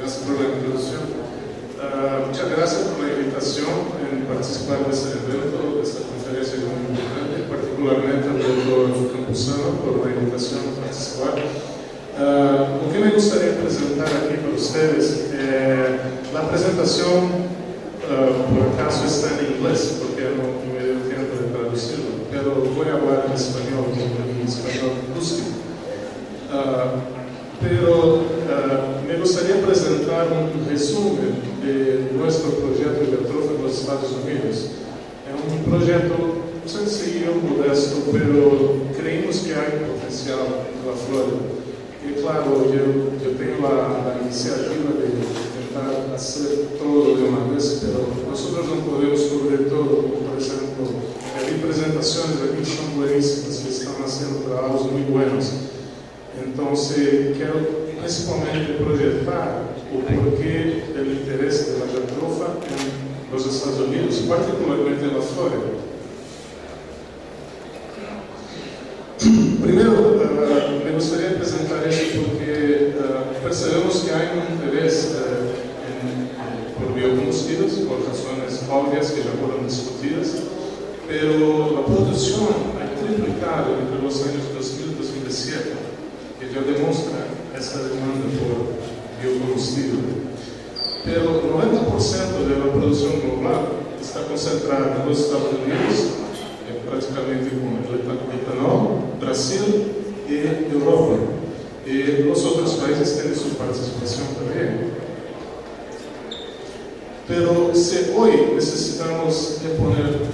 Gracias por la introducción. Muchas gracias por la invitación en participar de este evento, de esta conferencia muy importante, particularmente al doctor Campuzano por la invitación a participar. Lo que me gustaría presentar aquí para ustedes, la presentación por acaso está en inglés, porque no me dio tiempo de traducirlo, pero voy a hablar en español, en español rústico. Pero me gustaría presentar un resumen de nuestro proyecto de Atrofa en los Estados Unidos. Es un proyecto sencillo, modesto, pero creímos que hay potencial en la Florida. Y claro, yo tengo la iniciativa de intentar hacer todo de una vez, pero nosotros no podemos cubrir todo. Por ejemplo, hay presentaciones aquí que son buenísimas, que están haciendo trabajos muy buenos. Entonces, quiero principalmente proyectar o porquê del interés de la Atrofa en los Estados Unidos, particularmente en la Florida. Primero, me gustaría presentar esto porque percebemos que hay un interés por biocombustibles, por razones obvias que ya fueron discutidas, pero la producción ha triplicado entre los años 2000 y 2007. Que ya demuestra esta demanda por biocombustible. Pero el 90% de la producción global está concentrada en los Estados Unidos, prácticamente con el etanol, Brasil y Europa. Y los otros países tienen su participación también. Pero si hoy necesitamos poner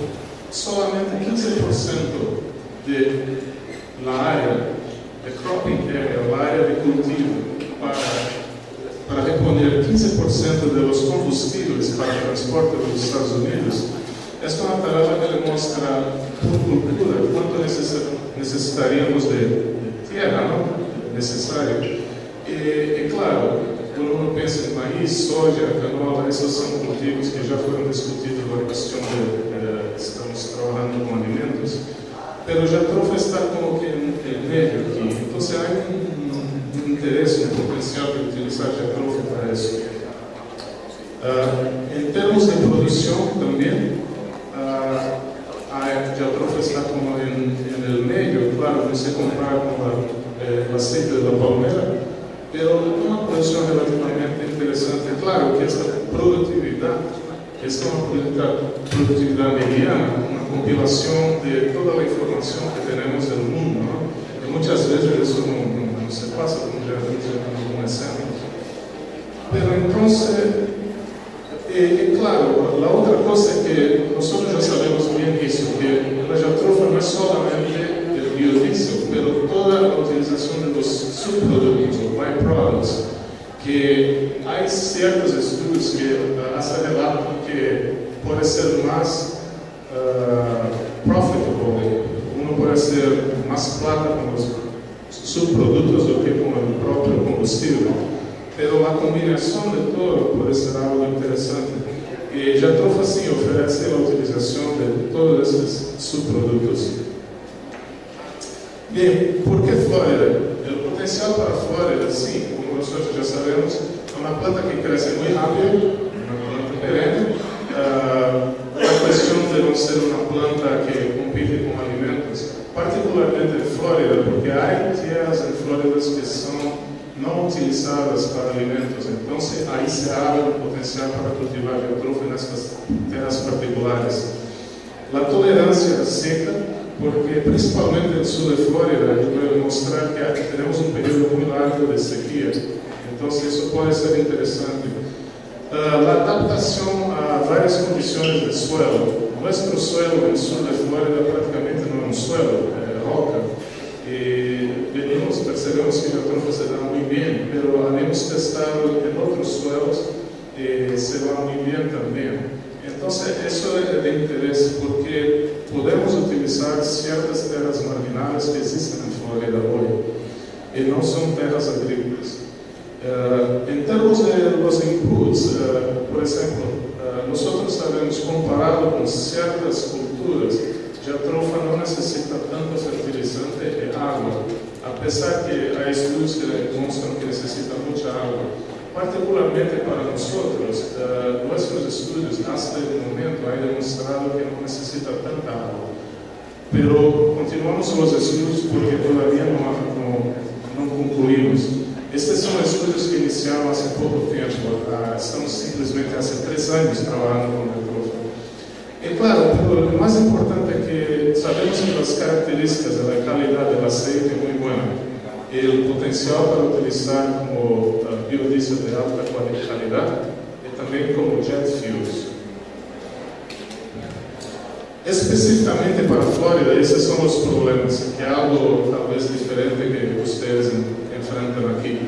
solamente 15% de la área de cropping area, la área de cultivo, para reponer 15% de los combustibles para el transporte de los Estados Unidos, es una tabla que le muestra por cultura cuánto necesitaríamos de tierra, ¿no? Necesario. Y claro, cuando uno piensa en maíz, soja, canola, esos son cultivos que ya fueron discutidos en la cuestión de estamos trabajando con alimentos. Pero ya Atrofa está como que en el medio aquí. Entonces hay un interés, un potencial de utilizar Atrofa para eso. En términos de producción también, Atrofa está como en el medio, claro, no se compara con el aceite de la palmera, pero una producción relativamente interesante. Claro que esta productividad es una productividad mediana, una compilación de toda la información que tenemos del mundo, ¿no? Y muchas veces eso no se pasa, como ya dije en algún ejemplo. Pero entonces, claro, la otra cosa es que nosotros ya sabemos bien eso, que la Atrofa no es solamente el biodiesel, pero toda la utilización de los subproductos, o byproducts, que hay ciertos estudios que hacen relatan que puede ser más profitable, uno puede hacer más plata con los subproductos do que con el propio combustible, pero la combinación de todo puede ser algo interesante. Y Atrofa sí ofrece la utilización de todos estos subproductos. Bien, ¿por qué Florida? El potencial para Florida, sí, como nosotros ya sabemos, es una planta que crece muy rápido, una planta perenne. La cuestión de no ser una planta que compite con alimentos, particularmente en Florida, porque hay tierras en Florida que son no utilizadas para alimentos, entonces ahí se abre un potencial para cultivar Atrofa en estas tierras particulares. La tolerancia seca, porque principalmente en el sur de Florida, yo voy a mostrar que tenemos un periodo muy largo de sequía, entonces eso puede ser interesante. La adaptación a varias condiciones del suelo. Nuestro suelo en el sur de Florida prácticamente no es un suelo, es roca. Y percebemos que la Atrofa se da muy bien, pero habíamos testado en otros suelos y se va muy bien también. Entonces, eso es de interés porque podemos utilizar ciertas tierras marginales que existen en Florida hoy y no son tierras agrícolas. En términos de los inputs, por ejemplo, nosotros sabemos, comparado con ciertas culturas, que Atrofa no necesita tanto fertilizante y agua, a pesar que hay estudios que demuestran que necesita mucha agua. particularmente para nosotros, nuestros estudios hasta el momento han demostrado que no necesita tanta agua. Pero continuamos los estudios porque todavía no concluimos. Estos son estudios que iniciaron hace poco tiempo, estamos simplemente hace 3 años trabajando con el trófono. Y claro, pero lo más importante es que sabemos que las características de la calidad del aceite es muy buena. El potencial para utilizar como biodiesel de alta calidad y también como jet fuels. Específicamente para Florida, esos son los problemas, que algo tal vez diferente que ustedes enfrentan aquí.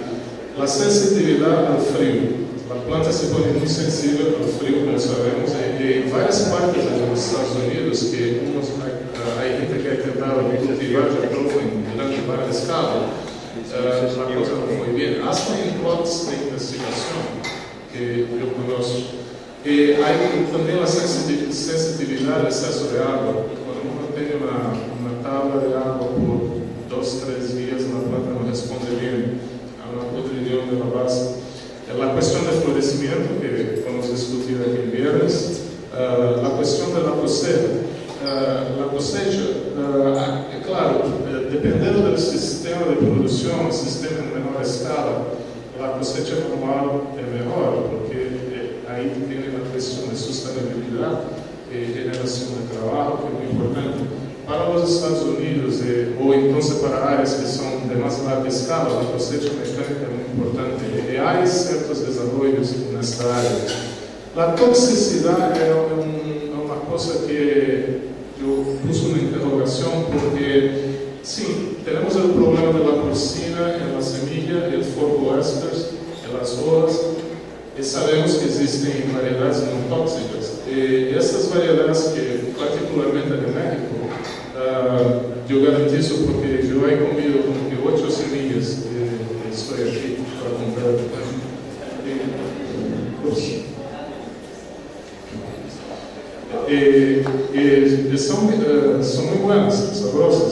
La sensitividad al frío. La planta se pone muy sensible al frío, como sabemos, y en varias partes de los Estados Unidos que hay gente que ha intentado cultivar jatropha en gran escala, la cosa no fue bien. Hasta en plots de investigación que yo conozco. Hay también la sensitividad al exceso de agua. Cuando uno tiene una tabla de agua por 2-3 días, la planta no responde bien a una podridón de la base. La cuestión del florecimiento, que vamos a discutir aquí el viernes, la cuestión de la cosecha. La cosecha, claro, dependiendo del sistema de producción, el sistema en menor escala, la cosecha anual es mejor, porque ahí tiene la cuestión de sostenibilidad y generación de trabajo, que es muy importante. Para los Estados Unidos, o entonces para áreas que son de más larga escala, la cosecha mecánica es muy importante. Y hay ciertos desarrollos en esta área. La toxicidad es una cosa que yo puse una interrogación porque, sí, tenemos el problema de la porcina en la semilla, el forbo esters, en las hojas, y sabemos que existen variedades no tóxicas. Estas variedades que particularmente de México, yo garantizo porque yo he comido como que 8 semillas y estoy aquí para comprar. Son muy buenas, sabrosas.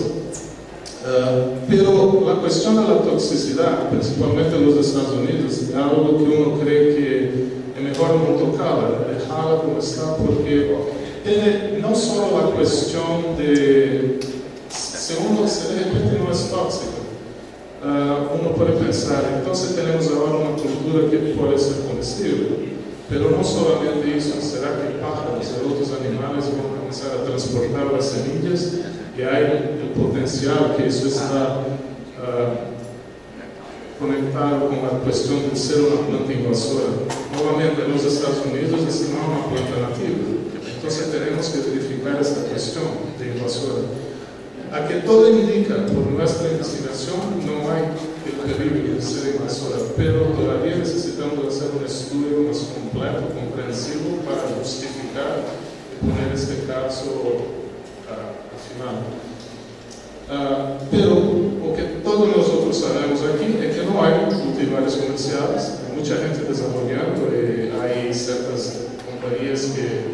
Pero la cuestión de la toxicidad, principalmente en los Estados Unidos, es algo que uno cree que es mejor no tocarla, dejarla como está, porque tiene no solo la cuestión de si de repente no es tóxico, uno puede pensar, entonces tenemos ahora una cultura que puede ser comestible, pero no solamente eso, será que pájaros y otros animales van a comenzar a transportar las semillas y hay el potencial que eso está conectado con la cuestión de ser una planta invasora. Nuevamente en los Estados Unidos es no una planta nativa, entonces tenemos que verificar esta cuestión de invasora. A que todo indica, por nuestra investigación, no hay el peligro de ser invasora, pero todavía necesitamos hacer un estudio más completo, comprensivo, para justificar y poner este caso al final. Pero lo que todos nosotros sabemos aquí es que no hay cultivares comerciales, hay mucha gente desarrollando, hay ciertas compañías que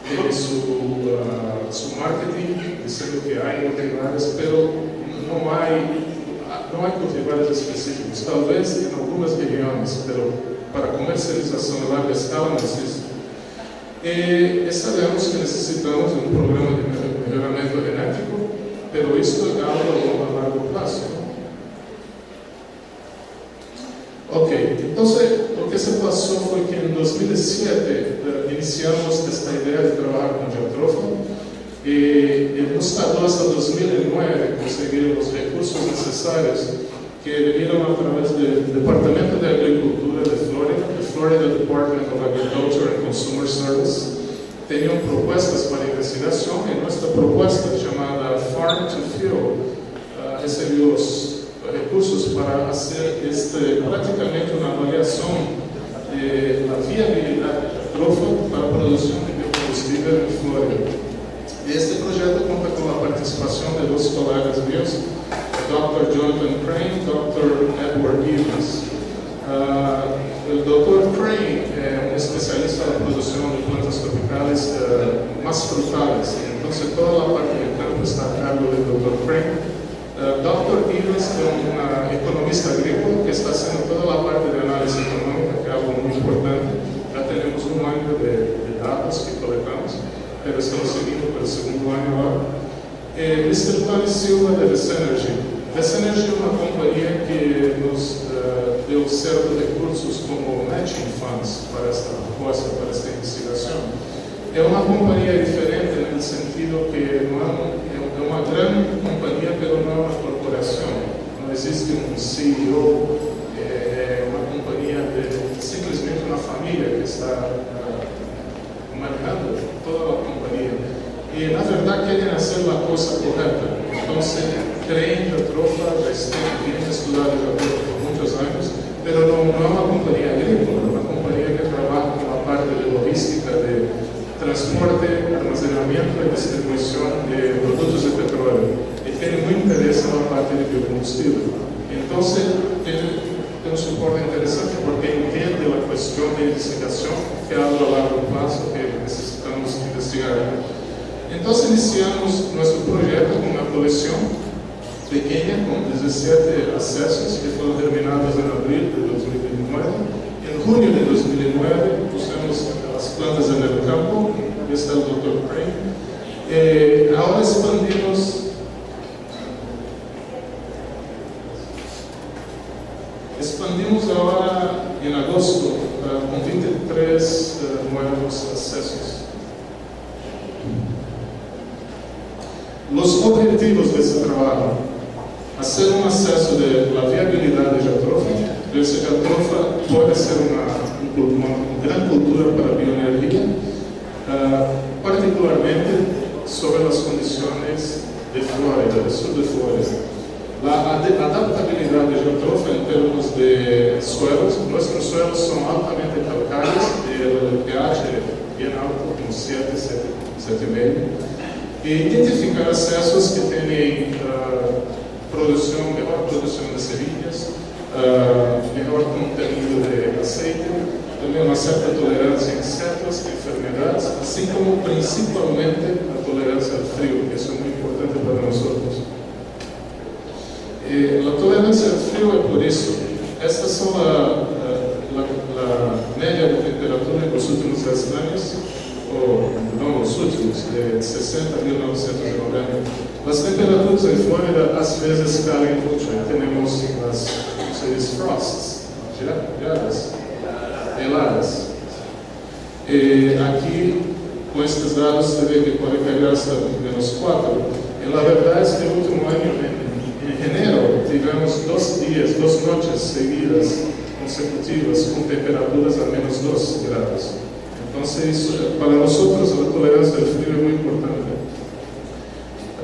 tienen su marketing diciendo que hay cultivares, pero no hay cultivares específicos, tal vez en algunas regiones, pero para comercialización a larga escala no existe. Sabemos que necesitamos un programa de mejoramiento genético, pero esto es algo a largo plazo. Ok, entonces lo que se pasó fue que en 2007 iniciamos esta idea de trabajar con jatropha y nos tardó hasta 2009 conseguir los recursos necesarios que vinieron a través del Departamento de Agricultura de Florida, the Florida Department of Agriculture and Consumer Service. Tenían propuestas para investigación y nuestra propuesta llamada Farm to Fuel recibió los recursos para hacer prácticamente una avaliación de la viabilidad de jatropha para producción de biocombustible en Florida. Este proyecto cuenta con la participación de 2 colegas míos, Dr. Jonathan Crane y Dr. Edward Evans. El Dr. Crane es un especialista en la producción de plantas tropicales más frutales, entonces toda la parte del campo está a cargo del Dr. Crane. Dr. Evans es un economista agrícola que está haciendo toda la parte de análisis económica que pero estamos seguindo pelo segundo ano agora. Mr. Tony Silva da Vesenergy. Vesenergy é uma companhia que nos deu certos recursos como matching funds para esta proposta, para esta investigação. É uma companhia diferente no sentido que não é uma grande companhia, mas não é uma corporação. Não existe um CEO, é uma companhia simplesmente uma família que está manejando toda a companhia. E, na verdade, querem fazer a coisa correta. Então, creem que a Trofa já está bem estudada por muitos anos, mas não é uma companhia agrícola, é uma companhia que trabalha com a parte de logística, de transporte, armazenamento e distribuição de produtos de petróleo. E tem muito interesse na parte de biocombustível. Então, tem um suporte interessante porque entende a questão de investigação, que é algo a largo prazo que necessitamos investigar. Então, iniciamos nosso projeto com uma coleção pequena, com 17 acessos, que foram terminados em abril de 2009. Em junho de 2009, pusemos as plantas no campo, aqui está o Dr. Crane. Agora expandimos agora em agosto com 23 novos acessos. Os objetivos desse trabalho: fazer um acesso da viabilidade da Trofa, ver se a Trofa pode ser uma grande cultura para a bioenergia, particularmente sobre as condições de Flórida, do sul de Flórida. A adaptabilidade da Trofa em termos de suelos, nossos suelos são altamente calcários, o pH é bem alto, com 7, 7,5. E identificar acessos que têm melhor produção de semillas, melhor conteúdo de azeite, também uma certa tolerância a insetos, enfermidades, assim como principalmente a tolerância ao frio, que isso é muito importante para nós. A tolerância ao frio é por isso. Estas são a média de temperatura nos últimos 10 anos, ou não os últimos, de 60 a 1990. As temperaturas em Flórida às vezes caem muito. Temos as frosts, geladas. E aqui, com estes dados, você vê que pode pegar hasta -4. E a verdade é que no último ano, em janeiro, tivemos 2 dias, 2 noites seguidas, consecutivas, com temperaturas a -2 graus. Então, para nós, a tolerância ao frio é muito importante.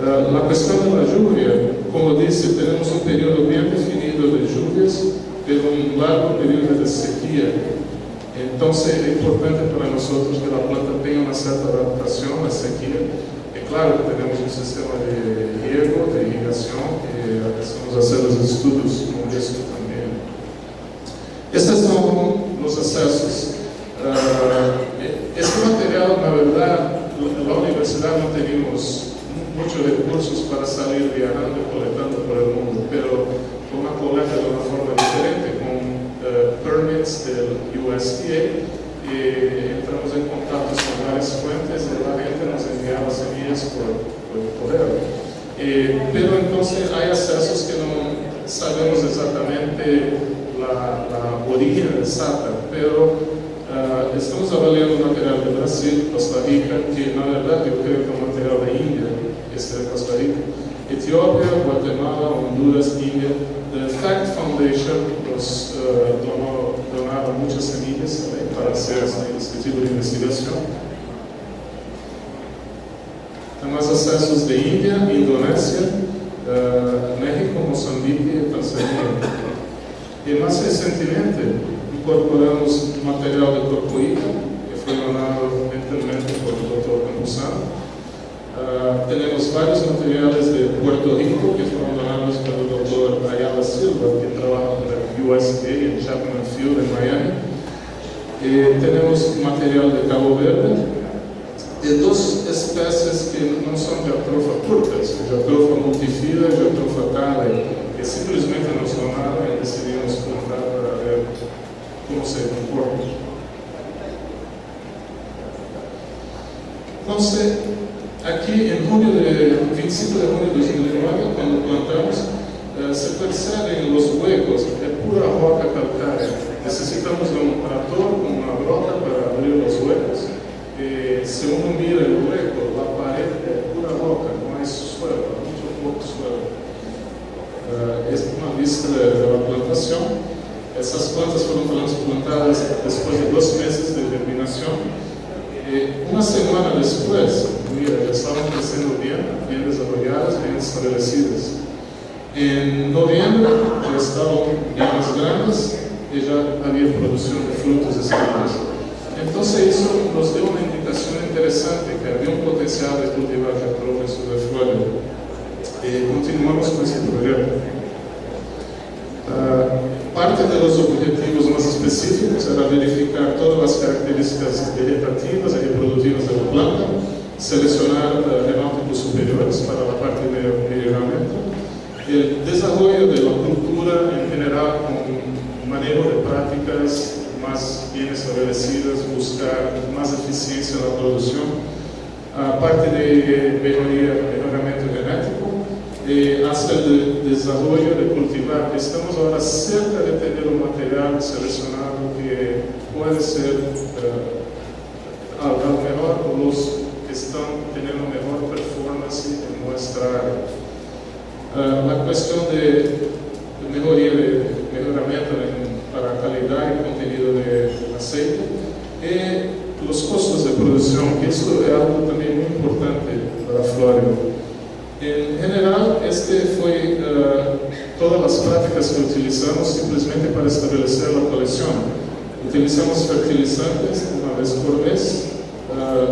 A questão da lluvia, como disse, temos um período bem definido de lluvias, pero um largo período de sequia. Então, é importante para nós que a planta tenha uma certa adaptação à sequia. É claro que temos um sistema de riego, de irrigação, que estamos fazendo os estudos com isso também. Estes são os acessos. Esse material, na verdade, na universidade não teríamos muitos recursos para sair viajando e coletando por el mundo, pero com uma coleta de uma forma diferente, com permits do USDA, e entramos em contato com várias fontes e a gente nos enviava semillas por correio. Pero então há acessos que não sabemos exatamente a origem exata, pero estamos avaliando o material do Brasil, Costa Rica, que na verdade eu creio que é um material da Índia, esse é Costa Rica, Etiópia, Guatemala, Honduras, Índia. The Fact Foundation nos donaram muitas semillas também para hacer esse tipo de investigação. Temos acessos de Índia, Indonésia, México, Moçambique e Tanzânia. E mais recentemente incorporamos material de Corcoíta, que foi donado gentilmente por o Dr. Campuzano. Temos vários materiais de Puerto Rico que foram donados pelo Dr. Ayala Silva, que trabalha com a USDA em Chapman Field, em Miami. E temos material de Cabo Verde, de 2 espécies que não são Jatropha curtas, Jatropha multifida e Jatropha cale, que simplesmente nos donaram e decidimos plantar para ver como se comporta. Entonces, aquí en 25 de junio de 2009, cuando plantamos, se perceben los huecos, es pura roca calcárea. Necesitamos de un tractor con una brota para abrir los huecos. Si uno mira el hueco, la pared es pura roca, no hay suelo, mucho poco suelo. Es una vista de la plantación. Essas plantas foram plantadas depois de 2 meses de germinação. Uma semana depois, mira, já estavam crescendo bem desarrolladas, bem estabelecidas. Em novembro, já estavam bem mais grandes e já havia produção de frutos estables. Então, isso nos deu uma indicação interessante que havia um potencial de cultivar jacroma em Sudafrika. E continuamos com esse projeto. Parte dos objetivos mais específicos era verificar todas as características vegetativas e reprodutivas da planta, selecionar genótipos superiores para a parte de melhoramento, o desenvolvimento da cultura em geral com manejo de práticas mais bem estabelecidas, buscar mais eficiência na produção, a parte de melhoramento genético, hasta el desarrollo de cultivar. Estamos ahora cerca de tener un material seleccionado que puede ser a lo mejor los que están teniendo mejor performance en nuestra área. La cuestión de mejoramiento para calidad y contenido de aceite y los costos de producción, que eso es algo también muy importante para Flórida. En general, foi todas as práticas que utilizamos simplesmente para estabelecer a coleção. Utilizamos fertilizantes uma vez por mês,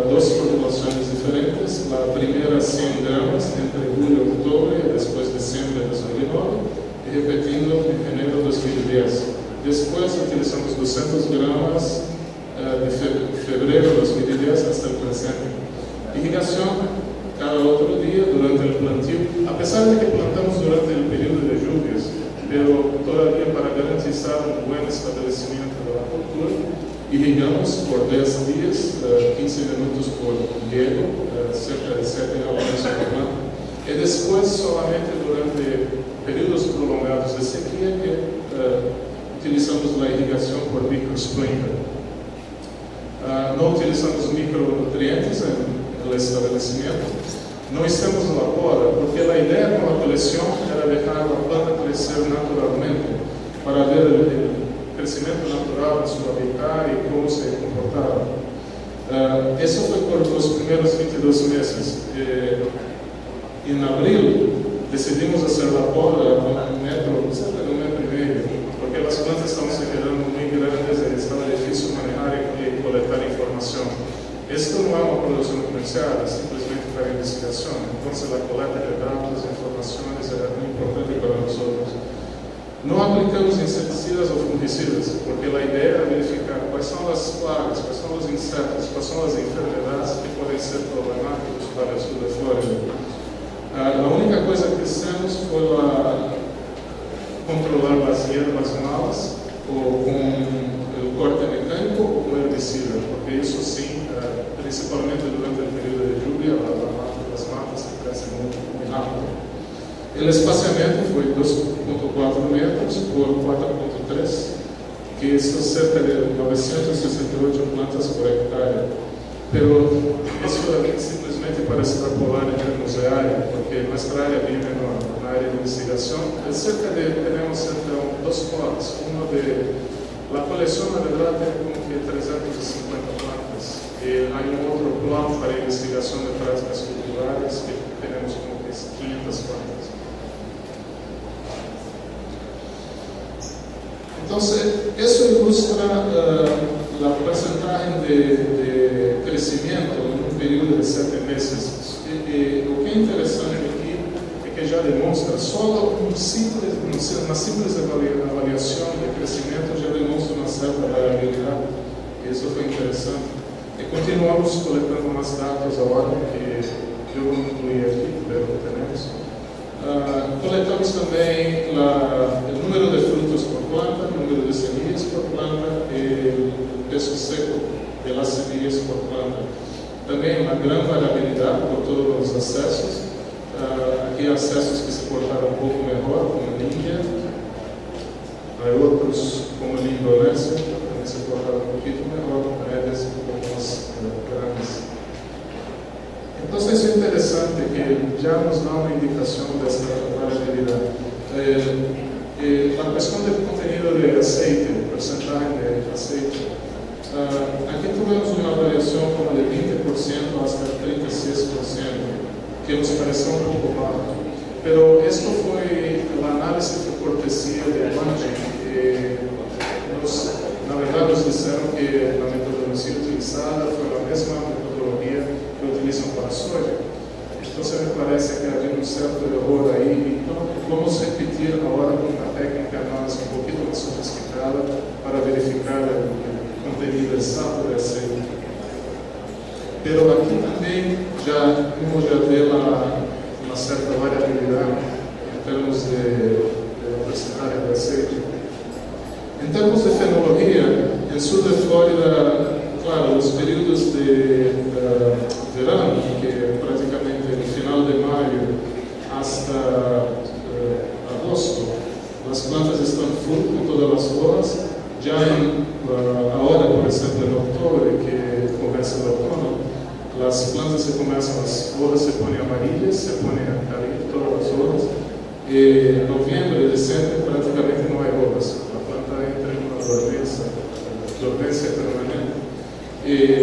2 formulações diferentes. A primeira 100 gramas entre julho e outubro, e depois dezembro de 2009, e repetindo em janeiro de 2010. Depois utilizamos 200 gramas de fevereiro de 2010 até o presente. Irrigação cada outro dia durante o plantio, apesar de que plantamos durante o período de lluvias, pero todavía para garantizar um bom estabelecimento da cultura, irrigamos por 10 dias, 15 minutos por riego, cerca de 7 horas por planta, e depois solamente durante períodos prolongados de sequia que utilizamos a irrigação por microsprinkler. Não utilizamos micronutrientes no estabelecimento. Não estamos na poda, porque a ideia com a coleção era deixar a planta crescer naturalmente, para ver o crescimento natural de sua habitat e como se comportava. Isso foi por os primeiros 22 meses. Em abril, decidimos fazer a poda com cerca de 1,5 metro, porque as plantas estavam se quedando muito grandes e estava difícil manejar e coletar informação. Isto não é uma produção comercial, é simplesmente para investigação. Então, a coleta de dados e informações é muito importante para nós. Não aplicamos inseticidas ou fungicidas, porque a ideia é verificar quais são as plagas, quais são os insetos, quais são as enfermidades que podem ser problemáticas para o sul da Flórida. A única coisa que fizemos foi controlar as hierbas malas, ou com o corte mecânico ou com herbicida, porque isso sim, principalmente durante o período de lluvia, as matas que crescem muito rápido. O espaciamento foi 2,4 metros por 4,3, que isso é cerca de 968 plantas por hectare. Pero isso é simplesmente para extrapolar em termos de área, porque nossa área é bem menor. Na área de investigação, temos cerca de 2 plots. Uma de la coleção, na verdade, é como que 350 plantas. E há outro plot para investigação de práticas culturais, que temos como que 500 plantas. Então, isso ilustra a porcentagem de crescimento em um período de 7 meses. E o que é interessante aqui é que já demonstra, só uma simples avaliação de crescimento já demonstra uma certa variabilidade. E isso foi interessante. E continuamos coletando mais dados agora, que eu não incluí aqui, pero temos. Coletamos também o número de frutos por planta, o número de semillas por planta e o peso seco das semillas por planta. También una gran variabilidad por todos los accesos. Aquí hay accesos que se portaron un poco mejor, como en India. Hay otros, como en Indonesia, que también se portaron un poquito mejor, redes un poco más grandes. Entonces es interesante que ya nos da una indicación de esta variabilidad. La cuestión del contenido de aceite, el porcentaje de aceite. Aquí tuvimos una variación como de 20% hasta 36%, que nos pareció un poco bajo. Pero esto fue, el análisis de cortesía de Bunge. La verdad nos dijeron que la metodología utilizada fue la misma metodología que utilizan para soya. Entonces me parece que había un cierto error ahí. Vamos a repetir ahora con una técnica más un poquito más sofisticada para verificar el contenido exacto de aceite. Pero aquí también ya ve una cierta variabilidad en términos de porcentaje de aceite. En términos de fenología, en el sur de Florida, claro, los periodos de verano, que prácticamente el final de mayo hasta agosto, las plantas están full con todas las hojas. Ya ahora, por ejemplo, en octubre, que comienza el otoño, las plantas las hojas se ponen amarillas, se ponen a caer todas las hojas. En noviembre y diciembre prácticamente no hay hojas. La planta entra en una dormencia permanente.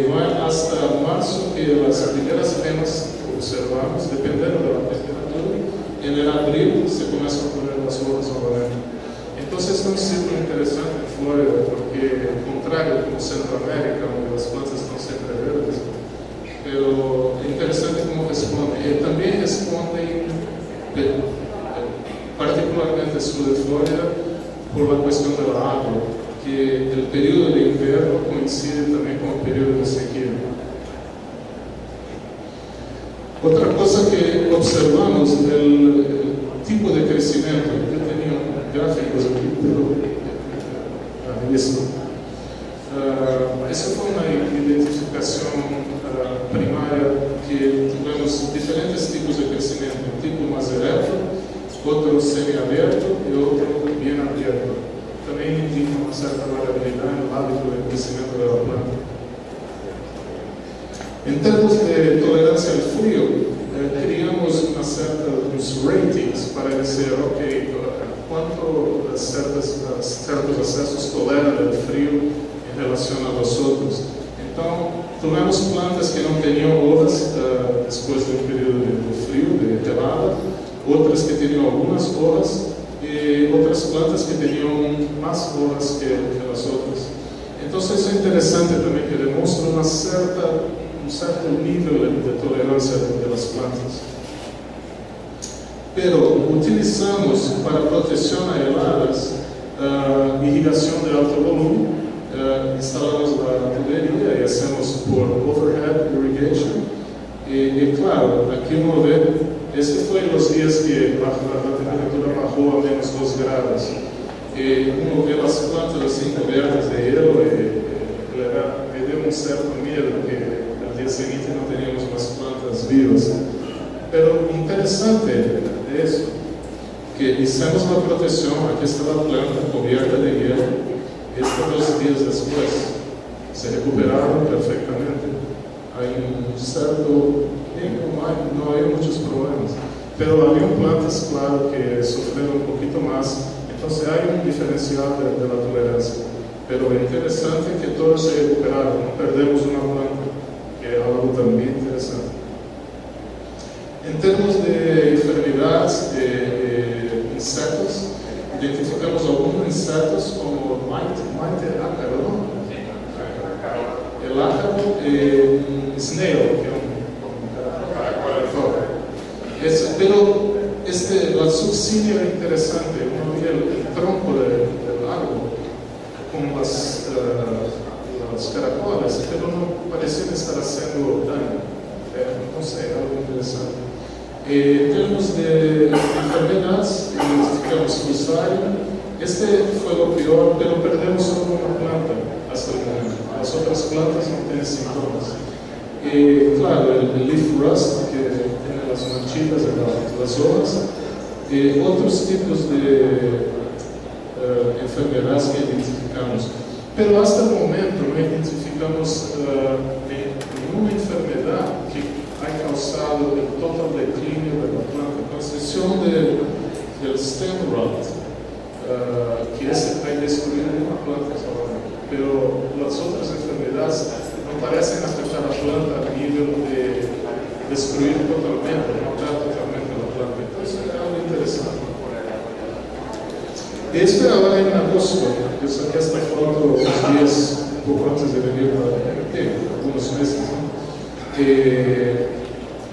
No es hasta marzo que las primeras gemas observamos, dependiendo de la temperatura. En el abril se comienzan a poner las hojas nuevamente. Entonces es un ciclo interesante en Florida, porque contrario como Centroamérica, donde las plantas están siempre verdes, pero es interesante cómo responde. También responde particularmente el sur de Florida por la cuestión de la agua, que el periodo de invierno coincide también con el periodo de sequía. Otra cosa que observamos es el tipo de crecimiento. Yo tenía un gráfico aquí, pero esto. Esa fue una identificación primaria que tuvimos diferentes tipos de crecimiento, un tipo más erecto, otro semiabierto y otro bien abierto. También indica una cierta variabilidad en el hábito de crecimiento de la planta. En términos de tolerancia al frío, teníamos unos ratings para decir, ok, cuánto ciertos accesos toleran el frío en relación a los otros. Entonces, tuvimos plantas que no tenían hojas después de un periodo de frío, de helada, otras que tenían algunas hojas y otras plantas que tenían más hojas que las otras. Entonces es interesante también que demuestra un cierto nivel de tolerancia de las plantas. Pero utilizamos para protección a heladas irrigación de alto volumen, instalamos la tubería y hacemos por overhead irrigation. Y claro, aquí uno ve, este fue los días que la temperatura bajó a menos 2 grados. Uno ve las plantas así cubiertas de hielo y me dio un cierto miedo que al día siguiente no teníamos más plantas vivas. Pero interesante de eso, que hicimos la protección, aquí está la planta cubierta de hielo, estos 2 días después se recuperaron perfectamente. Hay un cierto, no hay muchos problemas, pero había plantas, claro, que sufrieron un poquito más, entonces hay un diferencial de la tolerancia. Pero es interesante que todos se recuperaron, no perdemos una planta, que es algo también interesante. En términos de enfermedades de insectos, identificamos algunos insectos como mite ácaro, ¿no? El ácaro, snail, que es un caracol. Pero la subsidia es interesante, uno ve el tronco del árbol con los caracoles, pero no parecen estar haciendo daño. No sé, algo interesante. En términos de enfermedades, identificamos Fusarium. Este fue lo peor, pero perdemos solo una planta hasta el momento. Las otras plantas no tienen síntomas. Y claro, el leaf rust, que tiene las manchitas en las hojas, y otros tipos de enfermedades que identificamos. Pero hasta el momento no identificamos ninguna enfermedad que haya causado el total declínio de la planta, con excepción del stem rot, que es hay destruido una planta solamente. Pero las otras enfermedades no parecen afectar a la planta a nivel de destruir totalmente, matar totalmente la planta. Entonces es algo interesante. Esto ahora en agosto, yo saqué esta foto unos días, un poco antes de venir algunos meses, ¿no?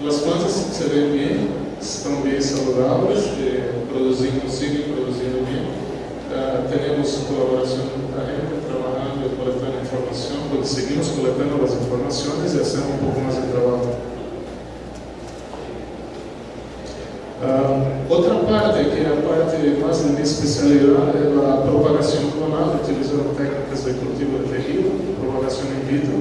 Las plantas se ven bien, están bien saludables, siguen produciendo bien. Tenemos colaboración con la gente trabajando y colectando información, porque seguimos colectando las informaciones y hacemos un poco más de trabajo. Otra parte, que es la parte más de mi especialidad, es la propagación clonal, utilizando técnicas de cultivo de tejido, propagación in vitro.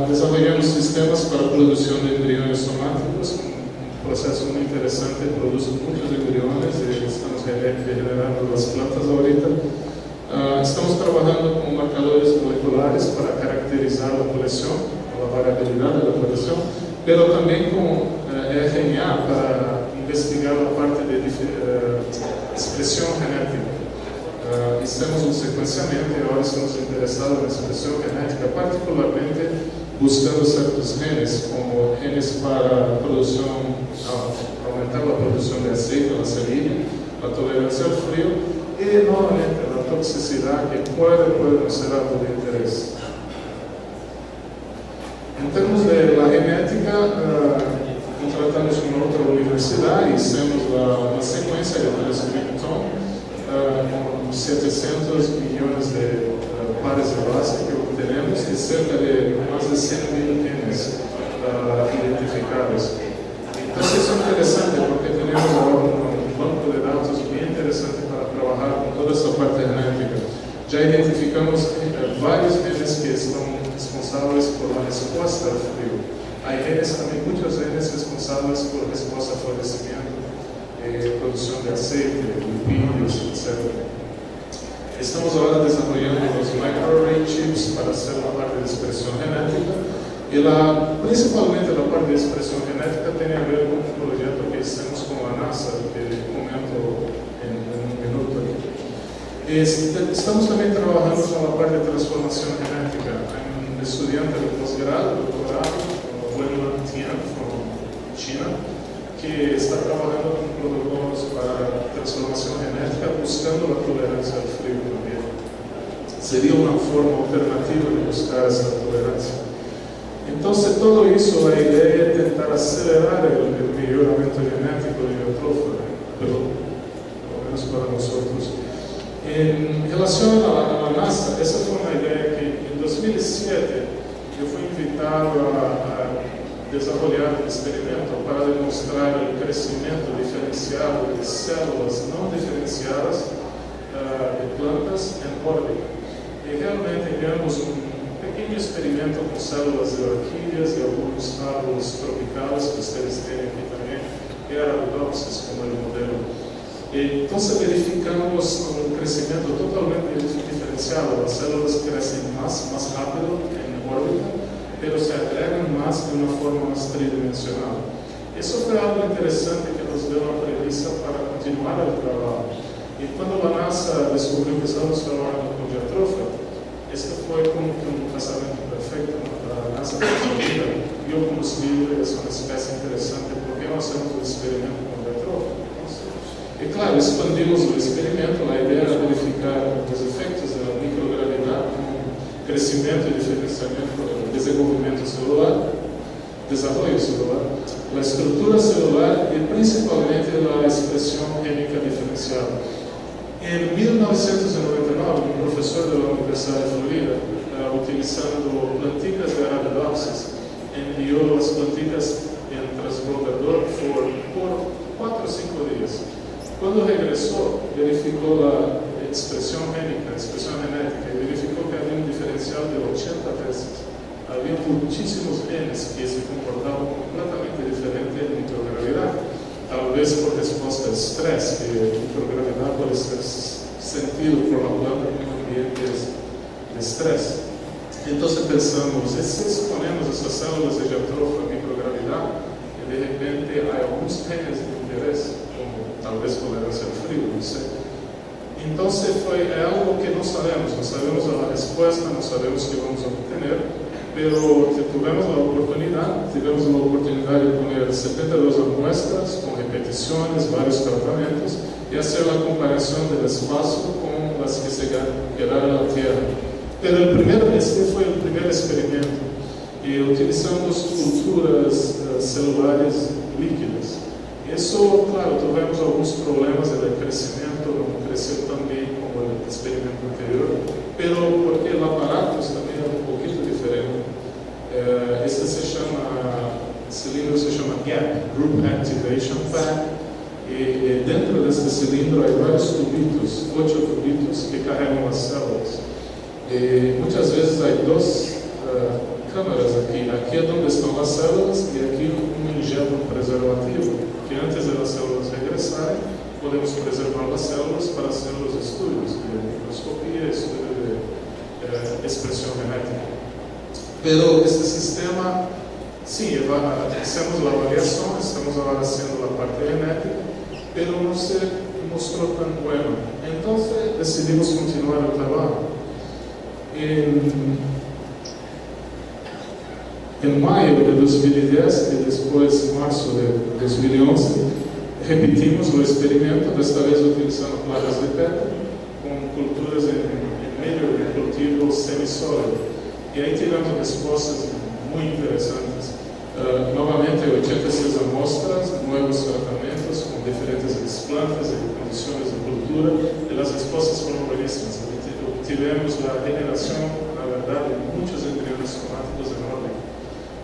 Desarrollamos sistemas para producción de embriones somáticos, un proceso muy interesante, produce muchos embriones y estamos regenerando las plantas ahorita. Estamos trabajando con marcadores moleculares para caracterizar la colección, la variabilidad de la colección, pero también con RNA para investigar la parte de expresión genética. Hicimos un secuenciamiento y ahora estamos interesados en la expresión genética, particularmente buscando ciertos genes, como genes para aumentar la producción de aceite, la semilla, la tolerancia al frío y nuevamente la toxicidad que puede no ser algo de interés. En términos de la genética, contratamos con otra universidad y hicimos la secuencia de transcriptón con 700 millones de pares de base que obtenemos y cerca de más de 100.000 genes identificados. Entonces es interesante porque tenemos ahora un banco de datos bien interesante para trabajar con toda esta parte genética. Ya identificamos varios genes que están responsables por la respuesta al frío. Hay genes también, muchos genes responsables por respuesta al florecimiento, producción de aceite, lipídios, etc. Estamos ahora desarrollando los microarray chips para hacer la parte de expresión genética y principalmente la parte de expresión genética tiene a ver con un proyecto que hicimos con la NASA, que comento en un minuto. Estamos también trabajando con la parte de transformación genética. Hay un estudiante de posgrado, doctorado, Wenlan Tian, de China, que está trabajando con protocolos para transformación genética buscando la tolerancia al frío también. Sería una forma alternativa de buscar esa tolerancia. Entonces todo eso, la idea es intentar acelerar el mejoramiento genético de Jatropha, pero por lo menos para nosotros. En relación a la NASA, esa fue una idea que en 2007 yo fui invitado a desarrollar un experimento para demostrar el crecimiento diferenciado de células no diferenciadas de plantas en órbita. Y realmente enviamos un pequeño experimento con células de orquídeas y algunos árboles tropicales que ustedes tienen aquí también, y Arabidopsis como el modelo. Y entonces verificamos un crecimiento totalmente diferenciado. Las células crecen más rápido en órbita, pero se agregan más de una forma más tridimensional. Eso fue algo interesante que nos dio una premisa para continuar el trabajo. Y cuando la NASA descubrió que estábamos trabajando con Jatropha, esto fue como que un casamento perfecto, ¿no? La NASA vida, biocombustible es una especie interesante, ¿por qué no hacemos un experimento con Jatropha? Y claro, expandimos el experimento, la idea era verificar los efectos de la microgravidad con crecimiento y diferenciamiento, desenvolvimiento celular, desarrollo celular, la estructura celular y principalmente la expresión génica diferenciada. En 1999, un profesor de la Universidad de Florida, utilizando plantitas de Arabidopsis, envió las plantitas en transbordador por 4 o 5 días. Cuando regresó, verificó la expresión génica, expresión genética, y verificó que había un diferencial de 80 veces había muchísimos genes que se comportaban completamente diferente en microgravidad. Tal vez por respuesta a estrés, que microgravidad puede ser sentido por la planta como ambientes de estrés. Entonces pensamos, si exponemos esas células de Jatropha a microgravidad, y de repente hay algunos genes de interés, como tal vez tolerancia al frío, no sé. Entonces é algo que não sabemos a resposta, não sabemos o que vamos obter, pero tivemos a oportunidade de poner 72 muestras com repetições, vários tratamentos e fazer a comparação do espaço com as que se quedaram na Terra. Este foi o primeiro experimento e utilizamos culturas celulares líquidas. Isso, claro, tivemos alguns problemas de crescimento, não cresceu tão bem como o experimento anterior, pero porque o aparato também é um pouquinho diferente. Cilindro se chama GAP, Group Activation Pack, e dentro deste cilindro há vários tubitos, 8 tubitos que carregam as células. E muitas vezes há duas câmaras aqui é onde estão as células e aqui injeta um preservativo, que antes das células regressarem, podemos preservar as células para hacer os estudos de microscopia, estudo de expressão genética. Pero este sistema, sim, hacemos a avaliação, estamos agora haciendo a parte genética, pero não se mostrou tão bueno. Então decidimos continuar o trabalho. Em maio de 2010 e depois março de 2011, repetimos o experimento, desta vez utilizando placas de Petri, com culturas em meio de cultivo semissólido. E aí tivemos respostas muito interessantes. Novamente, 86 amostras, novos tratamentos com diferentes plantas e condições de cultura, e as respostas foram bueníssimas. Tivemos a regeneração, na verdade, de muitos embriões somáticos em ordem.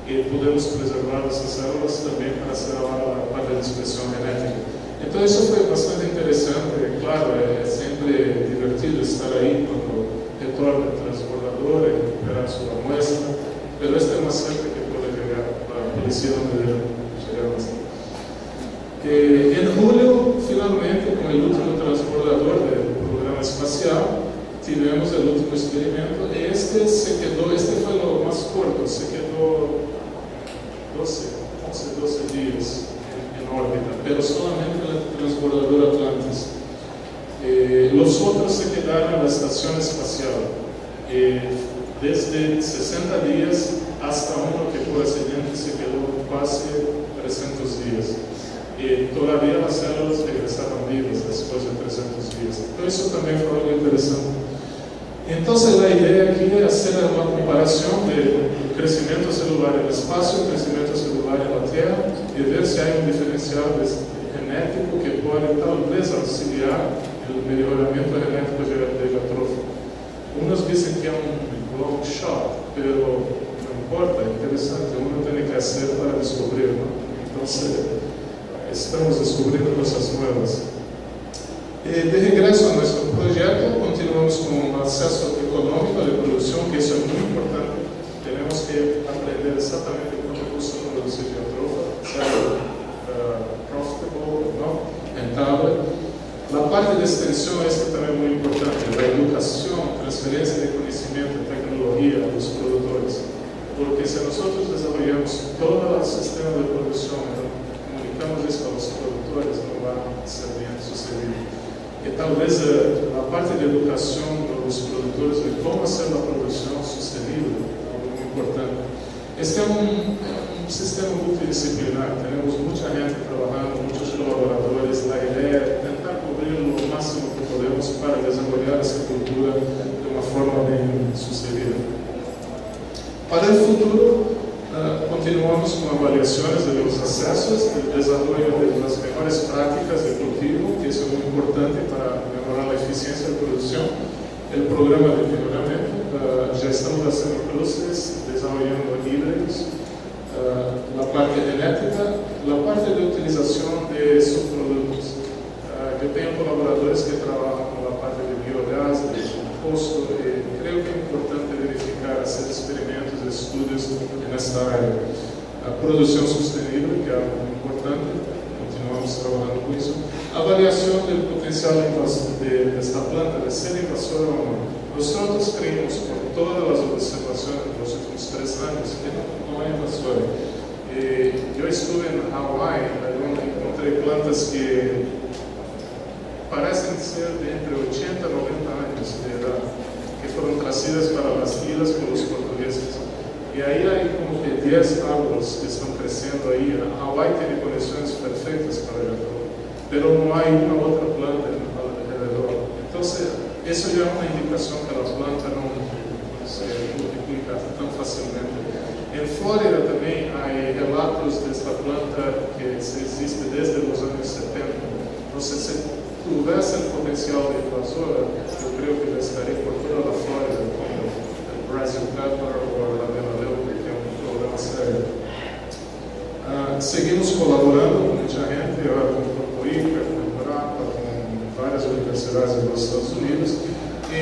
E podemos preservar essas células também para ser a parte da expressão genética. Então, isso foi bastante interessante. Claro, é sempre divertido estar aí quando retorna o transbordador e recuperar sua muestra, mas esta é uma cerca que pode chegar para a polícia onde chegamos. Em julho, finalmente, com o último transbordador do programa espacial, tivemos o último experimento e este foi o mais curto, se quedou 12 dias em órbita, mas solamente no transbordador Atlantis. Os outros se quedaram na estação espacial, desde 60 dias hasta uno que por acidente se quedou quase 300 dias. E todavía as células regressaram vivas depois de 300 dias. Então isso também foi algo interessante. Então, a ideia aqui é fazer uma comparação do crescimento celular no espaço e o crescimento celular na Terra e ver se há diferencial genético que pode talvez auxiliar no melhoramento genético de Jatropha. Uns dizem que é long shot, mas não importa, é interessante, uno tem que fazer para descobrir, não? Então, estamos descobrindo coisas novas. De regresso ao nosso projeto, continuamos com o acesso econômico à produção, que isso é muito importante. Temos que aprender exatamente quanto custa produzir Jatropha, ser profitable, não? Rentável. A parte de extensão, esta também é muito importante, a educação, transferência de conhecimento e tecnologia dos produtores. Porque se nós desenvolvemos todo o sistema de produção, comunicamos isso aos produtores, não vai ser bem sucedido. E talvez a parte de educação dos produtores de como fazer a produção sustentável é algo muito importante. Este é um sistema multidisciplinar, temos muita gente trabalhando, muitos colaboradores. A ideia é tentar cobrir o máximo que podemos para desenvolver essa cultura de uma forma bem sucedida. Para o futuro, continuamos com avaliações dos acessos, do desenvolvimento das melhores práticas de cultivo, que isso é muito importante para melhorar a eficiência da produção. O programa de melhoramento, já estamos fazendo cruces, desenvolvendo híbridos, a parte genética, a parte de utilização de subprodutos. Eu tenho colaboradores que trabalham com a parte de biogás, de composto, e creio que é importante verificar, fazer experimentos, estudos estudos nesta área. A produção sustentável, que é algo muito importante, continuamos trabalhando com isso. A avaliação do potencial desta planta de ser invasora ou não. Nós creemos, por todas as observações dos últimos 3 anos, que não é invasora. Eu estive em Hawaii, onde encontrei plantas que parecem ser de entre 80 e 90 anos de idade, que foram trazidas para as ilhas pelos portugueses. E aí há como que 10 árvores que estão crescendo aí. Hawaii tem condições perfeitas para isso, mas não há uma outra planta ao redor. Então, isso já é uma indicação que a planta não se multiplica tão facilmente. Em Flórida também há relatos desta planta que existe desde os anos 70. Então, se tivesse o potencial de invasora, eu creio que ela estaria por toda a Flórida, como o Brazil Pepper ou a Benadeu, que é um problema sério. Seguimos colaborando com muita gente, com o Corpo ICA, com o Embrapa, com várias universidades dos Estados Unidos. E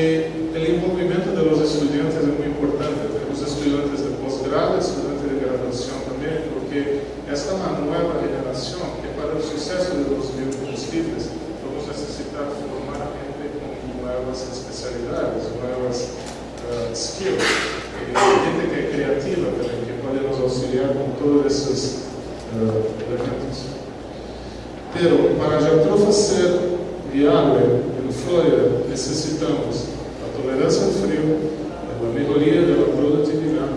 o envolvimento dos estudantes é muito importante. Temos estudantes de pós-grado, estudantes de graduação também, porque esta é uma nova geração que, para o sucesso dos biocombustíveis, vamos necessitar formar gente com novas especialidades, novas skills, e gente que é criativa também, que pode nos auxiliar com todos esses elementos. Pero, para a jatropha ser viável em Flórida, necessitamos a tolerância ao frio, a melhoria da produtividade,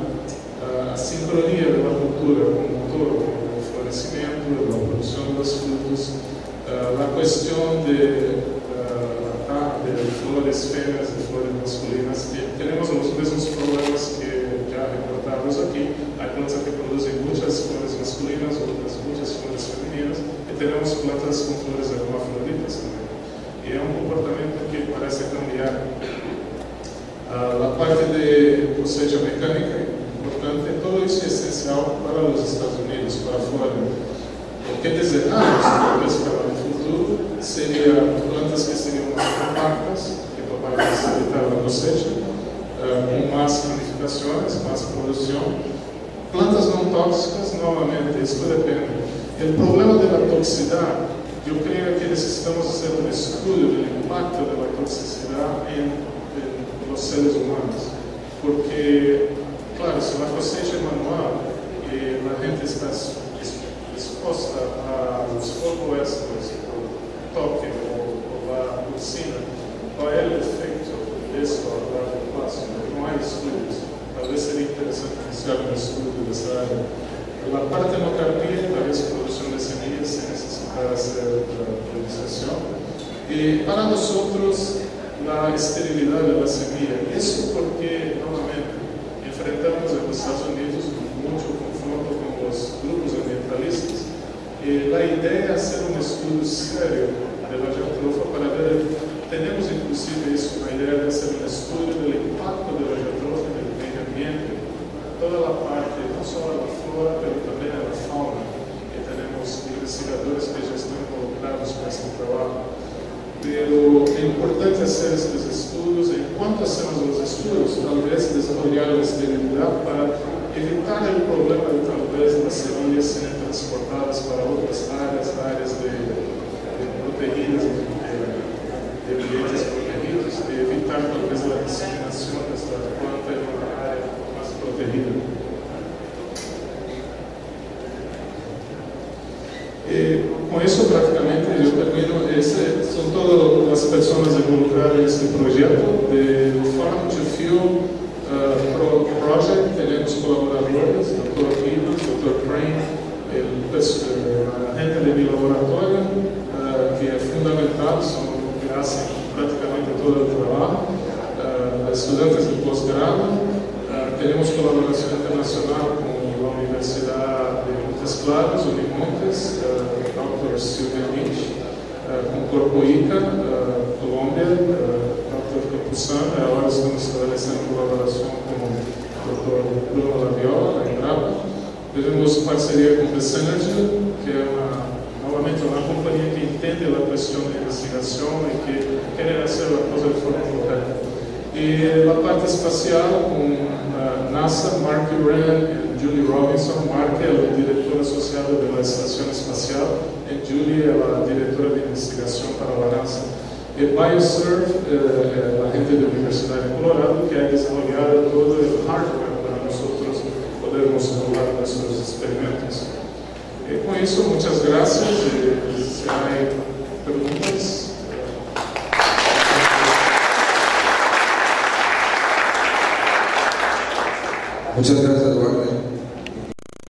a sincronia da cultura com o motor, com o florescimento, a produção dos frutos, a questão de flores fêmeas e flores masculinas, que temos os mesmos problemas que já reportamos aqui. Há plantas que produzem muitas flores masculinas, outras muitas flores femininas, e temos plantas com flores hermafroditas também. E é um comportamento que parece cambiar. A parte de cosecha mecânica é importante, tudo isso é essencial para os Estados Unidos, para a Flórida. O que desejamos, talvez para o futuro, seria plantas que seriam mais compactas, que para facilitar a cosecha, com mais ramificações, mais produção. Plantas não tóxicas, novamente, isso depende. O problema da toxicidade, eu creio que necessitamos fazer um estudo do impacto da toxicidade em os seres humanos, porque, claro, se a cosecha é manual e a gente está exposta aos compostos, o toque ou a toxina, qual é o efeito disso ao largo prazo? Não há estudos. Talvez seria interessante iniciar um estudo dessa área. A parte de hemoterapia, talvez produção de semillas, se necessitar hacer produção. E para nós outros, a esterilidade da semilla. Isso porque, novamente, enfrentamos nos Estados Unidos muito confronto com os grupos ambientalistas. E a ideia é fazer um estudo sério da jatropha para ver, temos inclusive isso, a ideia de fazer um estudo do impacto da jatropha no meio ambiente, toda a parte, não só da flora, mas também da fauna. E temos investigadores que já estão involucrados com esse trabalho. Pero é importante fazer esses estudos, e enquanto fazemos os estudos, talvez desenvolver a esterilidade para evitar o problema de talvez as semilhas serem transportadas para outras áreas de protegidas, de ambientes protegidos, e evitar talvez a disseminação desta planta em uma área mais protegida. E com isso, praticamente, eu termino. São todas as pessoas involucradas nesse projeto do Farm to Fuel Project. Temos colaboradores, Dr. Aquiles, Dr. Crane, a gente de meu laboratório, que é fundamental, são que fazem praticamente todo o trabalho, estudantes de pós-grado. Temos colaboração internacional com a Universidade de Montes Claros, Unimontes, Dr. Silvia Lynch, com o Corpo ICA, Colômbia, Dr. Campuzano. Agora estamos estabelecendo colaboração com o Dr. Bruno Laviola, da Embrapa. Temos parceria com o Synergy, que é novamente uma companhia que entende a questão de investigação e que quer fazer a coisa de forma correta. Y la parte espacial con NASA, Mark Uren y Julie Robinson. Mark es el director asociado de la Estación Espacial y Julie es la directora de investigación para la NASA. Y BioServe, la gente de la Universidad de Colorado, que ha desarrollado todo el hardware para nosotros podermos simular nuestros experimentos. Y con eso, muchas gracias. Si hay preguntas. Muchas gracias, Eduardo.